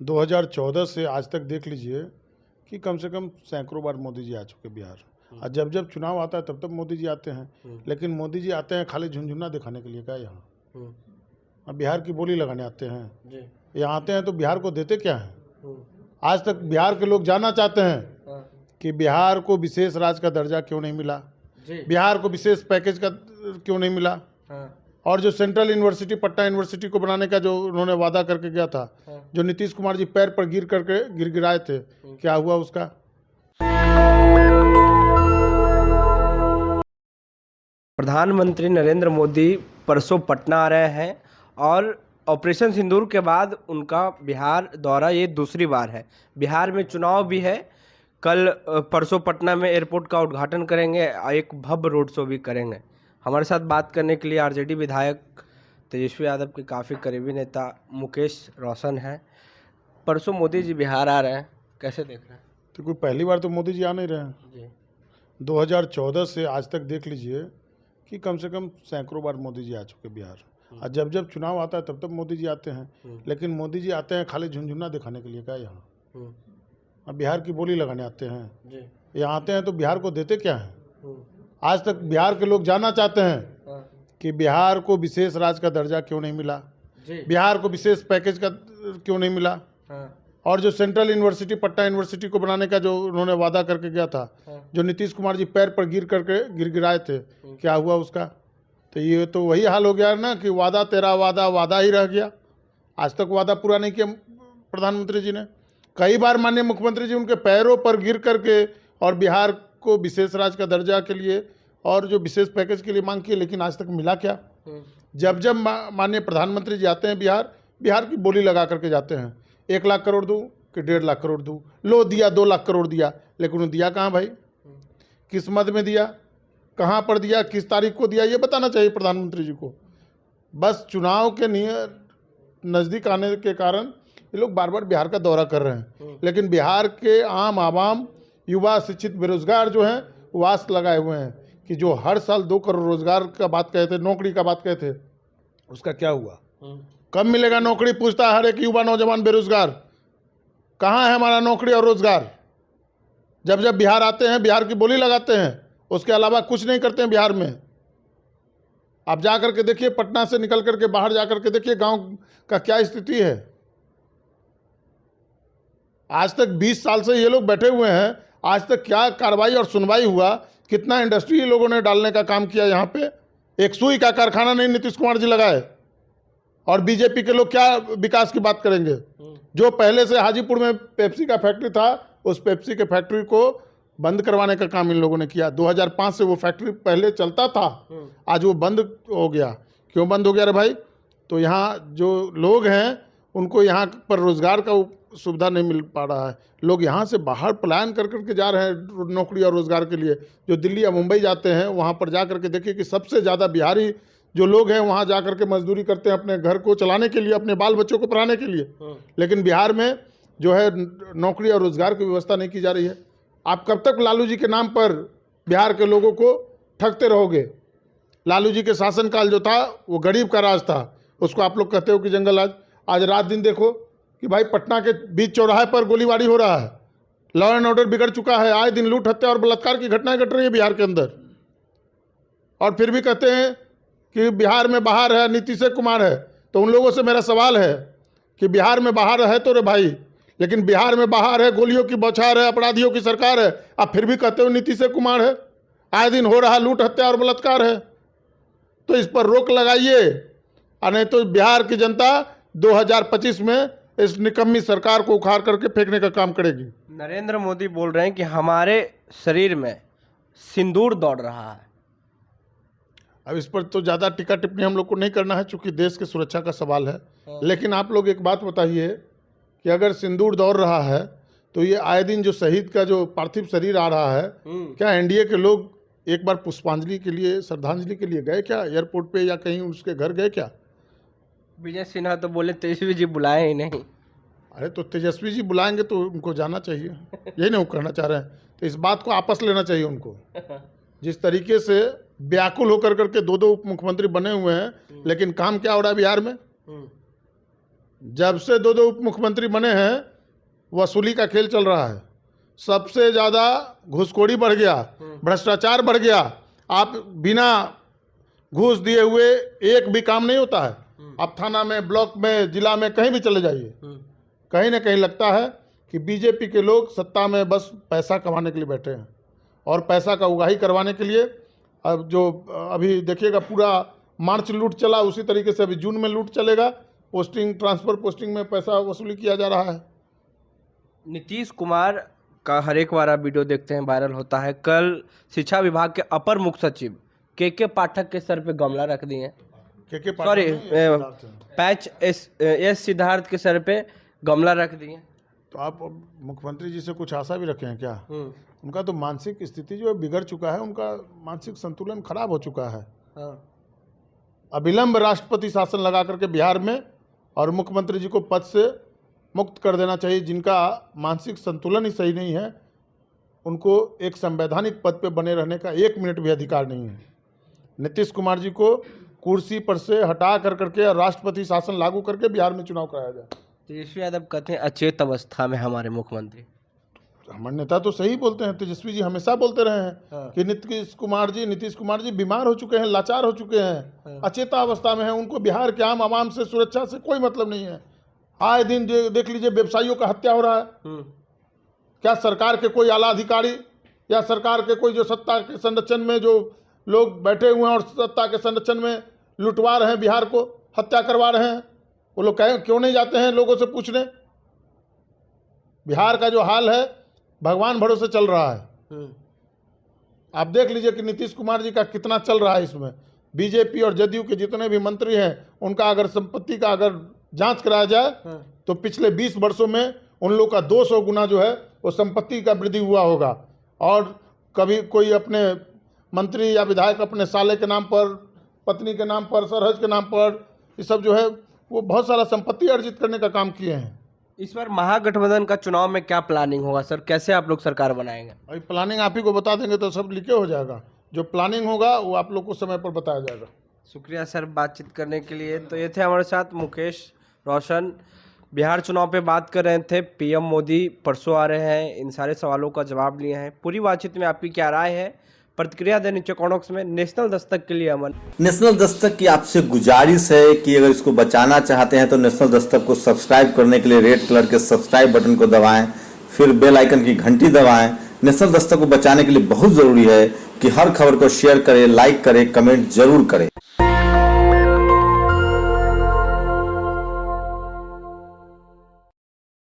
2014 से आज तक देख लीजिए कि कम से कम सैकड़ों बार मोदी जी आ चुके बिहार। और जब जब चुनाव आता है तब तब मोदी जी आते हैं, लेकिन मोदी जी आते हैं खाली झुनझुना दिखाने के लिए क्या यहाँ। अब बिहार की बोली लगाने आते हैं, यहाँ आते हैं तो बिहार को देते क्या है। आज तक बिहार के लोग जानना चाहते हैं कि बिहार को विशेष राज्य का दर्जा क्यों नहीं मिला, बिहार को विशेष पैकेज का क्यों नहीं मिला। और जो सेंट्रल यूनिवर्सिटी पटना यूनिवर्सिटी को बनाने का जो उन्होंने वादा करके गया था, जो नीतीश कुमार जी पैर पर गिराए थे, क्या हुआ उसका। प्रधानमंत्री नरेंद्र मोदी परसों पटना आ रहे हैं और ऑपरेशन सिंदूर के बाद उनका बिहार दौरा ये दूसरी बार है। बिहार में चुनाव भी है। कल परसों पटना में एयरपोर्ट का उद्घाटन करेंगे और एक भव्य रोड शो भी करेंगे। हमारे साथ बात करने के लिए आरजेडी विधायक तेजस्वी यादव के काफ़ी करीबी नेता मुकेश रोशन हैं। परसों मोदी जी बिहार आ रहे हैं, कैसे देख रहे हैं? तो कोई पहली बार तो मोदी जी आ नहीं रहे हैं जी। 2014 से आज तक देख लीजिए कि कम से कम सैकड़ों बार मोदी जी आ चुके बिहार। और जब जब चुनाव आता है तब तब मोदी जी आते हैं, लेकिन मोदी जी आते हैं खाली झुनझुना दिखाने के लिए क्या यहाँ। अब बिहार की बोली लगाने आते हैं, यहाँ आते हैं तो बिहार को देते क्या है। आज तक बिहार के लोग जानना चाहते हैं कि बिहार को विशेष राज्य का दर्जा क्यों नहीं मिला, बिहार को विशेष पैकेज का क्यों नहीं मिला। और जो सेंट्रल यूनिवर्सिटी पटना यूनिवर्सिटी को बनाने का जो उन्होंने वादा करके गया था, जो नीतीश कुमार जी पैर पर गिराए थे, क्या हुआ उसका। तो ये तो वही हाल हो गया ना कि वादा तेरा वादा वादा ही रह गया। आज तक वादा पूरा नहीं किया प्रधानमंत्री जी ने। कई बार माननीय मुख्यमंत्री जी उनके पैरों पर गिर करके और बिहार को विशेष राज्य का दर्जा के लिए और जो विशेष पैकेज के लिए मांग की, लेकिन आज तक मिला क्या। जब जब माननीय प्रधानमंत्री जी आते हैं बिहार की बोली लगा करके जाते हैं, 1 लाख करोड़ दूँ कि 1.5 लाख करोड़ दूँ, लो दिया 2 लाख करोड़ दिया, लेकिन उन्हें दिया कहाँ भाई, किस मद में दिया, कहाँ पर दिया, किस तारीख को दिया, ये बताना चाहिए प्रधानमंत्री जी को। बस चुनाव के नज़दीक आने के कारण ये लोग बार बार बिहार का दौरा कर रहे हैं, लेकिन बिहार के आम आवाम, युवा, शिक्षित, बेरोजगार जो हैं वो आस लगाए हुए हैं कि जो हर साल 2 करोड़ रोजगार का बात कहे थे, नौकरी का बात कहे थे, उसका क्या हुआ। कब मिलेगा नौकरी, पूछता है हर एक युवा नौजवान बेरोजगार। कहाँ है हमारा नौकरी और रोजगार। जब जब बिहार आते हैं बिहार की बोली लगाते हैं, उसके अलावा कुछ नहीं करते हैं बिहार में। आप जा करके देखिए, पटना से निकल करके बाहर जा करके देखिए गांव का क्या स्थिति है। आज तक 20 साल से ये लोग बैठे हुए हैं, आज तक क्या कार्रवाई और सुनवाई हुआ, कितना इंडस्ट्री ये लोगों ने डालने का काम किया। यहाँ पे एक सुई का कारखाना नहीं नीतीश कुमार जी लगाए। और बीजेपी के लोग क्या विकास की बात करेंगे। जो पहले से हाजीपुर में पेप्सी का फैक्ट्री था, उस पेप्सी के फैक्ट्री को बंद करवाने का काम इन लोगों ने किया। 2005 से वो फैक्ट्री पहले चलता था, आज वो बंद हो गया। क्यों बंद हो गया रे भाई। तो यहाँ जो लोग हैं उनको यहाँ पर रोजगार का सुविधा नहीं मिल पा रहा है। लोग यहाँ से बाहर पलायन कर करके जा रहे हैं नौकरी और रोजगार के लिए। जो दिल्ली या मुंबई जाते हैं वहाँ पर जा करके देखिए कि सबसे ज़्यादा बिहारी जो लोग हैं वहाँ जा करके मजदूरी करते हैं अपने घर को चलाने के लिए, अपने बाल बच्चों को पढ़ाने के लिए। लेकिन बिहार में जो है नौकरी और रोजगार की व्यवस्था नहीं की जा रही है। आप कब तक लालू जी के नाम पर बिहार के लोगों को ठगते रहोगे। लालू जी के शासनकाल जो था वो गरीब का राज था, उसको आप लोग कहते हो कि जंगल राज। आज रात दिन देखो कि भाई पटना के बीच चौराहे पर गोलीबारी हो रहा है, लॉ एंड ऑर्डर बिगड़ चुका है, आए दिन लूट हत्या और बलात्कार की घटनाएं घट रही है बिहार के अंदर। और फिर भी कहते हैं कि बिहार में बाहर है नीतीश कुमार है। तो उन लोगों से मेरा सवाल है कि बिहार में बाहर है तो रे भाई, लेकिन बिहार में बाहर है, गोलियों की बौछार है, अपराधियों की सरकार है, आप फिर भी कहते हो नीतीश कुमार है। आए दिन हो रहा लूट हत्या और बलात्कार है, तो इस पर रोक लगाइए, और नहीं तो बिहार की जनता 2025 में इस निकम्मी सरकार को उखाड़ करके फेंकने का काम करेगी। नरेंद्र मोदी बोल रहे हैं कि हमारे शरीर में सिंदूर दौड़ रहा है। अब इस पर तो ज़्यादा टीका टिप्पणी हम लोग को नहीं करना है, चूंकि देश की सुरक्षा का सवाल है। लेकिन आप लोग एक बात बताइए कि अगर सिंदूर दौड़ रहा है तो ये आए दिन जो शहीद का जो पार्थिव शरीर आ रहा है, क्या एनडीए के लोग एक बार पुष्पांजलि के लिए, श्रद्धांजलि के लिए गए क्या एयरपोर्ट पे, या कहीं उसके घर गए क्या। विजय सिन्हा तो बोले तेजस्वी जी बुलाए ही नहीं। अरे तो तेजस्वी जी बुलाएंगे तो उनको जाना चाहिए, यही नहीं कहना चाह रहे हैं। तो इस बात को आपस लेना चाहिए उनको। जिस तरीके से व्याकुल होकर करके 2 उप मुख्यमंत्री बने हुए हैं, लेकिन काम क्या हो रहा है बिहार में। जब से दो दो उप मुख्यमंत्री बने हैं वसूली का खेल चल रहा है। सबसे ज़्यादा घूसखोरी बढ़ गया, भ्रष्टाचार बढ़ गया। आप बिना घूस दिए हुए एक भी काम नहीं होता है। आप थाना में, ब्लॉक में, जिला में कहीं भी चले जाइए, कहीं ना कहीं लगता है कि बीजेपी के लोग सत्ता में बस पैसा कमाने के लिए बैठे हैं और पैसा का उगाही करवाने के लिए। अब जो अभी देखिएगा पूरा मार्च लूट चला, उसी तरीके से अभी जून में लूट चलेगा। पोस्टिंग, ट्रांसफर पोस्टिंग में पैसा वसूली किया जा रहा है। नीतीश कुमार का हर एक बार आप वीडियो देखते हैं, वायरल होता है। कल शिक्षा विभाग के अपर मुख्य सचिव के पाठक के सर पे गमला रख दिए हैं। सॉरी, पैच एस सिद्धार्थ के सर पे गमला रख दिए। तो आप मुख्यमंत्री जी से कुछ आशा भी रखे हैं क्या? उनका तो मानसिक स्थिति जो है बिगड़ चुका है, उनका मानसिक संतुलन खराब हो चुका है। अविलंब राष्ट्रपति शासन लगा करके बिहार में और मुख्यमंत्री जी को पद से मुक्त कर देना चाहिए। जिनका मानसिक संतुलन ही सही नहीं है, उनको एक संवैधानिक पद पे बने रहने का 1 मिनट भी अधिकार नहीं है। नीतीश कुमार जी को कुर्सी पर से हटा कर करके राष्ट्रपति शासन लागू करके बिहार में चुनाव कराया जाए। तेजस्वी यादव कहते हैं अचेत अवस्था में हमारे मुख्यमंत्री। हमारे नेता तो सही बोलते हैं, तेजस्वी जी हमेशा बोलते रहे हैं कि नीतीश कुमार जी बीमार हो चुके हैं, लाचार हो चुके हैं, अचेता अवस्था में हैं। उनको बिहार के आम आवाम से, सुरक्षा से कोई मतलब नहीं है। आए दिन देख लीजिए व्यवसायियों का हत्या हो रहा है। क्या सरकार के कोई आला अधिकारी या सरकार के कोई जो सत्ता के संरक्षण में जो लोग बैठे हुए हैं और सत्ता के संरक्षण में लुटवा रहे हैं, बिहार को हत्या करवा रहे हैं, वो लोग क्यों नहीं जाते हैं लोगों से पूछने? बिहार का जो हाल है भगवान भरोसे चल रहा है। आप देख लीजिए कि नीतीश कुमार जी का कितना चल रहा है इसमें। बीजेपी और जदयू के जितने भी मंत्री हैं, उनका अगर संपत्ति का अगर जांच कराया जाए तो पिछले 20 वर्षों में उन लोग का 200 गुना जो है वो संपत्ति का वृद्धि हुआ होगा। और कभी कोई अपने मंत्री या विधायक अपने साले के नाम पर, पत्नी के नाम पर, सरहज के नाम पर, ये सब जो है वो बहुत सारा संपत्ति अर्जित करने का काम किए हैं। इस बार महागठबंधन का चुनाव में क्या प्लानिंग होगा सर? कैसे आप लोग सरकार बनाएंगे? अभी प्लानिंग आप ही को बता देंगे तो सब लिखे हो जाएगा। जो प्लानिंग होगा वो आप लोग को समय पर बताया जाएगा। शुक्रिया सर बातचीत करने के लिए। तो ये थे हमारे साथ मुकेश रोशन। बिहार चुनाव पे बात कर रहे थे। पीएम मोदी परसों आ रहे हैं, इन सारे सवालों का जवाब लिए हैं। पूरी बातचीत में आपकी क्या राय है? प्रतिक्रिया दें नीचे कमेंट बॉक्स में। नेशनल दस्तक के लिए अमन। नेशनल दस्तक की आपसे गुजारिश है कि अगर इसको बचाना चाहते हैं तो नेशनल दस्तक को सब्सक्राइब करने के लिए रेड कलर के सब्सक्राइब बटन को दबाएं, फिर बेल आइकन की घंटी दबाएं। नेशनल दस्तक को बचाने के लिए बहुत जरूरी है कि हर खबर को शेयर करें, लाइक करें, कमेंट जरूर करें।